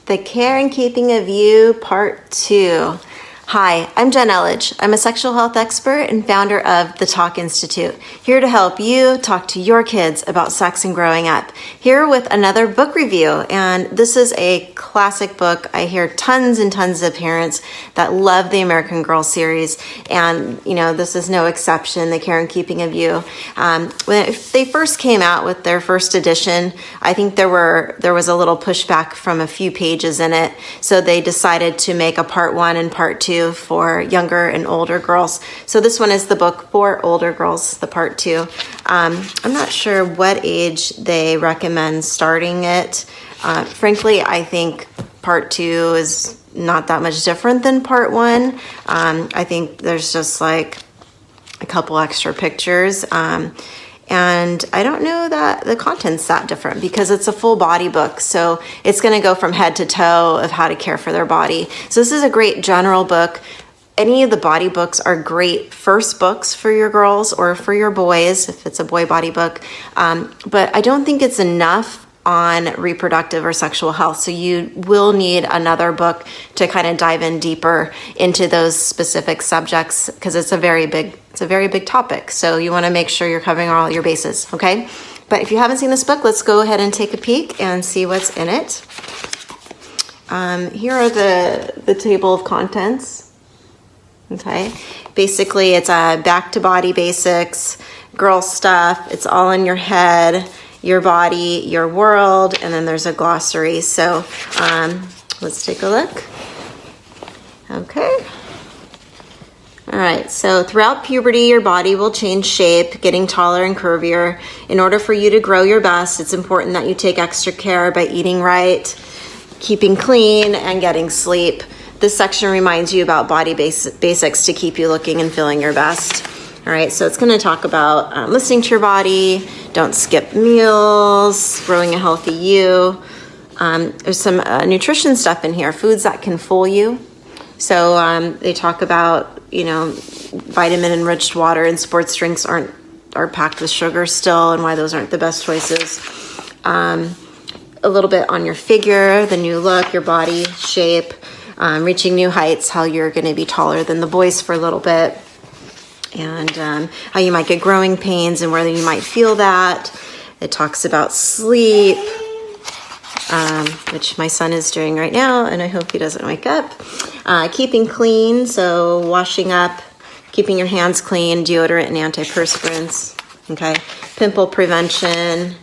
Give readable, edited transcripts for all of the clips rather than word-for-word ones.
The Care and Keeping of You, Part 2. Hi, I'm Jen Elledge. I'm a sexual health expert and founder of the Talk Institute, here to help you talk to your kids about sex and growing up. Here with another book review, and this is a classic book. I hear tons and tons of parents that love the American Girl series, and this is no exception, The Care and Keeping of You. When they first came out with their first edition, I think there was a little pushback from a few pages in it, so they decided to make a part 1 and part 2 for younger and older girls. So this one is the book for older girls, the part 2. I'm not sure what age they recommend starting it. Frankly, I think part 2 is not that much different than part 1. I think there's just like a couple extra pictures. And I don't know that the content's that different because it's a full body book. So it's going to go from head to toe of how to care for their body. So this is a great general book. Any of the body books are great first books for your girls or for your boys, if it's a boy body book. But I don't think it's enough on reproductive or sexual health. So you will need another book to kind of dive in deeper into those specific subjects because it's a very big topic. So you want to make sure you're covering all your bases, okay? But if you haven't seen this book, let's go ahead and take a peek and see what's in it. Here are the table of contents. Okay, basically it's a back to body basics, girl stuff. It's all in your head, your body, your world, and then there's a glossary. So let's take a look. Okay. All right, so throughout puberty, your body will change shape, getting taller and curvier. In order for you to grow your best, it's important that you take extra care by eating right, keeping clean, and getting sleep. This section reminds you about body basics to keep you looking and feeling your best. All right, so it's going to talk about listening to your body, don't skip meals, growing a healthy you. There's some nutrition stuff in here, foods that can fool you. So they talk about, vitamin-enriched water and sports drinks are packed with sugar still and why those aren't the best choices. A little bit on your figure, the new look, your body shape, reaching new heights, how you're going to be taller than the boys for a little bit, and how you might get growing pains and whether you might feel that. It talks about sleep, which my son is doing right now, and I hope he doesn't wake up. Keeping clean, so washing up, keeping your hands clean, deodorant and antiperspirants. Okay, pimple prevention.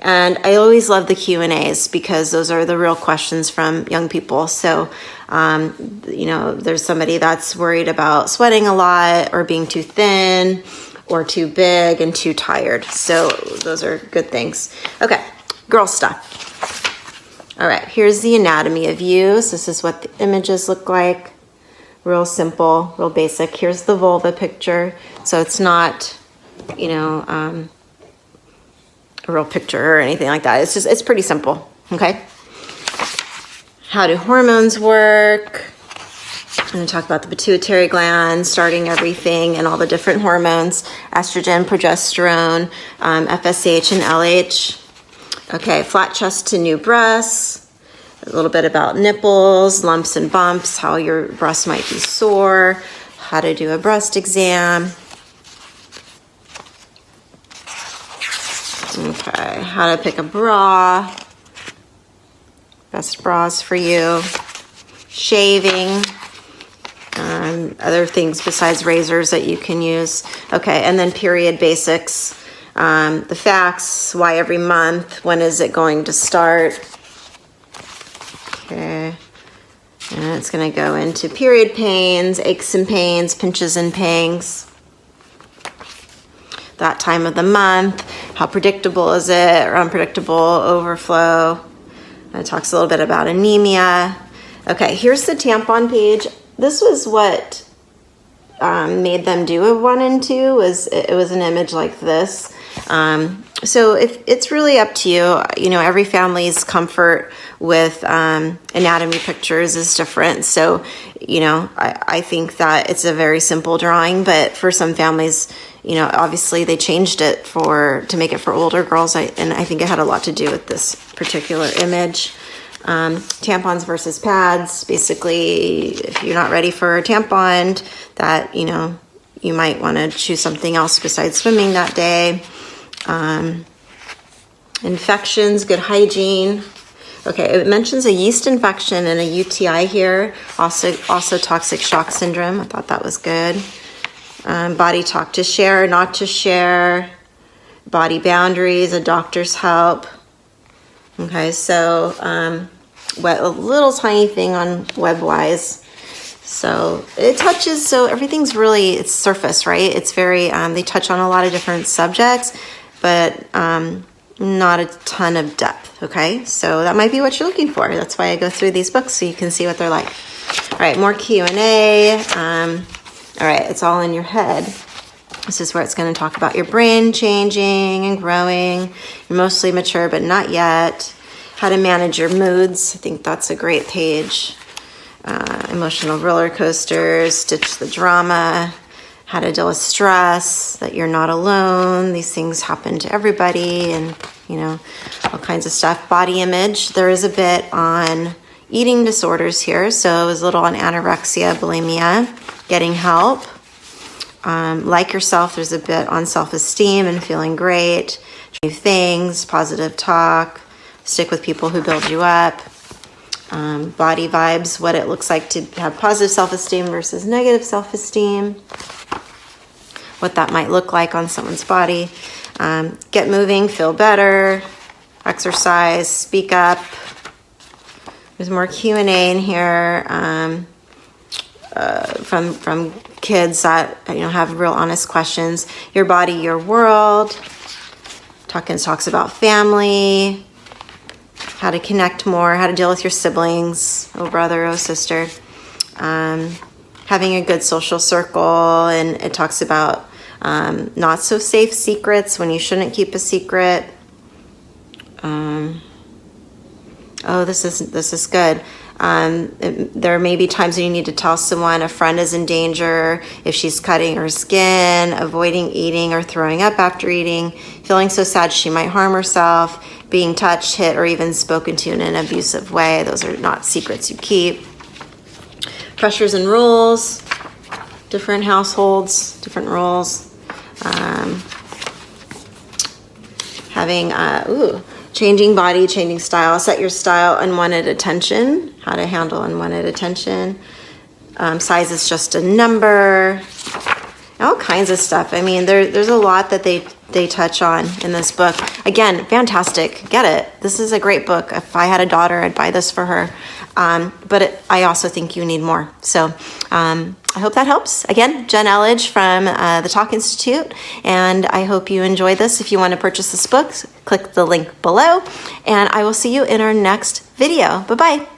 And I always love the Q&As because those are the real questions from young people. So, there's somebody that's worried about sweating a lot or being too thin or too big and too tired. So those are good things. Okay, girl stuff. All right, here's the anatomy of you. So this is what the images look like. Real simple, real basic. Here's the vulva picture. So it's not, a real picture or anything like that. It's pretty simple, okay? How do hormones work? I'm going to talk about the pituitary gland, starting everything and all the different hormones, estrogen, progesterone, FSH, and LH. Okay, flat chest to new breasts, a little bit about nipples, lumps and bumps, how your breasts might be sore, how to do a breast exam. Okay, how to pick a bra, best bras for you, shaving, other things besides razors that you can use. Okay, and then period basics, the facts, why every month, when is it going to start. Okay, and it's going to go into period pains, aches and pains, pinches and pangs. That time of the month, how predictable is it, or unpredictable, overflow. It talks a little bit about anemia. Okay, here's the tampon page. This was what made them do a 1 and 2, it was an image like this. So if it's really up to you, every family's comfort with anatomy pictures is different. So, I think that it's a very simple drawing, but for some families, obviously they changed it to make it for older girls. And I think it had a lot to do with this particular image. Tampons versus pads. Basically, if you're not ready for a tampon, that, you might want to choose something else besides swimming that day. Infections, good hygiene. Okay, it mentions a yeast infection and a UTI here. Also toxic shock syndrome. I thought that was good. Body talk, to share, not to share. Body boundaries, a doctor's help. Okay, so a little tiny thing on WebWise. So it touches, so everything's really, it's surface, right? It's very, they touch on a lot of different subjects, but not a ton of depth, okay? So that might be what you're looking for. That's why I go through these books, so you can see what they're like. All right, more Q&A. All right, it's all in your head. This is where it's going to talk about your brain changing and growing. You're mostly mature, but not yet. How to manage your moods. I think that's a great page. Emotional roller coasters, ditch the drama. How to deal with stress, that you're not alone. These things happen to everybody, and, all kinds of stuff. Body image. There is a bit on eating disorders here. So it was a little on anorexia, bulimia, getting help. Like yourself, there's a bit on self-esteem and feeling great. New things, positive talk. Stick with people who build you up. Body vibes, what it looks like to have positive self-esteem versus negative self-esteem. What that might look like on someone's body. Get moving, feel better. Exercise, speak up. There's more Q&A in here from kids that have real honest questions. Your body, your world. Talks about family. How to connect more, how to deal with your siblings, brother, sister, having a good social circle, and it talks about not so safe secrets, when you shouldn't keep a secret. This is good. There may be times when you need to tell someone a friend is in danger, if she's cutting her skin, avoiding eating or throwing up after eating, feeling so sad she might harm herself, being touched, hit, or even spoken to in an abusive way. Those are not secrets you keep. Pressures and rules, different households, different rules. Changing body, changing style, set your style, unwanted attention, how to handle unwanted attention. Size is just a number, all kinds of stuff. I mean, there's a lot that they touch on in this book. Again, fantastic. Get it. This is a great book. If I had a daughter, I'd buy this for her. I also think you need more. So I hope that helps. Again, Jen Elledge from the Talk Institute, and I hope you enjoyed this. If you want to purchase this book, click the link below, and I will see you in our next video. Bye-bye.